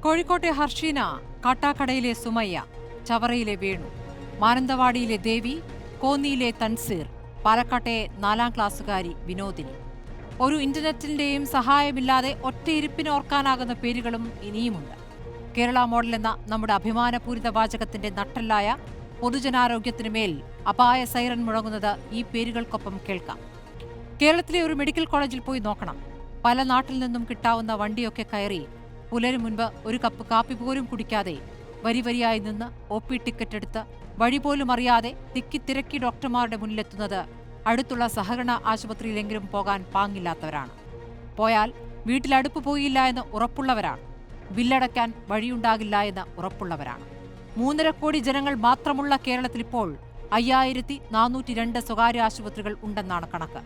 കോഴിക്കോട്ടെ ഹർഷീന, കാട്ടാക്കടയിലെ സുമയ്യ, ചവറയിലെ വേണു, മാനന്തവാടിയിലെ ദേവി, കോന്നിയിലെ തൻസീർ, പാലക്കാട്ടെ 4ാം ക്ലാസ്സുകാരി വിനോദിനി. ഒരു ഇന്റർനെറ്റിന്റെയും സഹായമില്ലാതെ ഒറ്റയിരുപ്പിന് ഓർക്കാനാകുന്ന പേരുകളും ഇനിയുമുണ്ട്. കേരള മോഡൽ എന്ന നമ്മുടെ അഭിമാനപൂരിത വാചകത്തിന്റെ നട്ടെല്ലായ പൊതുജനാരോഗ്യത്തിനു മേൽ അപായ സൈറൻ മുഴങ്ങുന്നത് ഈ പേരുകൾക്കൊപ്പം കേൾക്കാം. കേരളത്തിലെ ഒരു മെഡിക്കൽ കോളേജിൽ പോയി നോക്കണം. പല നാട്ടിൽ നിന്നും കിട്ടാവുന്ന വണ്ടിയൊക്കെ കയറി പുലരും മുൻപ് ഒരു കപ്പ് കാപ്പി പോലും കുടിക്കാതെ വരിവരിയായി നിന്ന് OP ടിക്കറ്റ് എടുത്ത് വഴി പോലും അറിയാതെ തിക്കിത്തിരക്കി ഡോക്ടർമാരുടെ മുന്നിലെത്തുന്നത് അടുത്തുള്ള സഹകരണ ആശുപത്രിയിലെങ്കിലും പോകാൻ പാങ്ങില്ലാത്തവരാണ്. പോയാൽ വീട്ടിലടുപ്പ് പോയില്ല എന്ന് ഉറപ്പുള്ളവരാണ്. ബില്ലടയ്ക്കാൻ വഴിയുണ്ടാകില്ല എന്ന് ഉറപ്പുള്ളവരാണ്. 3.5 കോടി ജനങ്ങൾ മാത്രമുള്ള കേരളത്തിലിപ്പോൾ 5402 സ്വകാര്യ ആശുപത്രികൾ ഉണ്ടെന്നാണ് കണക്ക്.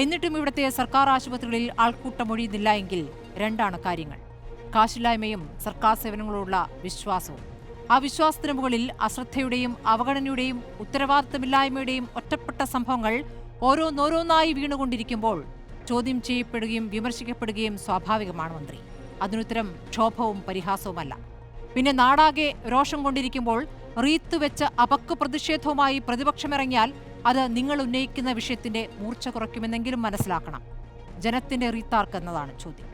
എന്നിട്ടും ഇവിടുത്തെ സർക്കാർ ആശുപത്രികളിൽ ആൾക്കൂട്ടമൊഴിയുന്നില്ല എങ്കിൽ രണ്ടാണ് കാര്യങ്ങൾ: കാശില്ലായ്മയും സർക്കാർ സേവനങ്ങളോടുള്ള വിശ്വാസവും. ആ വിശ്വാസത്തിന് മുകളിൽ അശ്രദ്ധയുടെയും അവഗണനയുടെയും ഉത്തരവാദിത്തമില്ലായ്മയുടെയും ഒറ്റപ്പെട്ട സംഭവങ്ങൾ ഓരോന്നോരോന്നായി വീണുകൊണ്ടിരിക്കുമ്പോൾ ചോദ്യം ചെയ്യപ്പെടുകയും വിമർശിക്കപ്പെടുകയും സ്വാഭാവികമാണ് മന്ത്രി. അതിനുത്തരം ക്ഷോഭവും പരിഹാസവുമല്ല. പിന്നെ നാടാകെ രോഷം കൊണ്ടിരിക്കുമ്പോൾ റീത്തുവെച്ച അപക്വ പ്രതിഷേധവുമായി പ്രതിപക്ഷമിറങ്ങിയാൽ അത് നിങ്ങൾ ഉന്നയിക്കുന്ന വിഷയത്തിന്റെ മൂർച്ച കുറയ്ക്കുമെന്നെങ്കിലും മനസ്സിലാക്കണം. ജനത്തിന്റെ റീത്താർക്കെന്നതാണ് ചോദ്യം.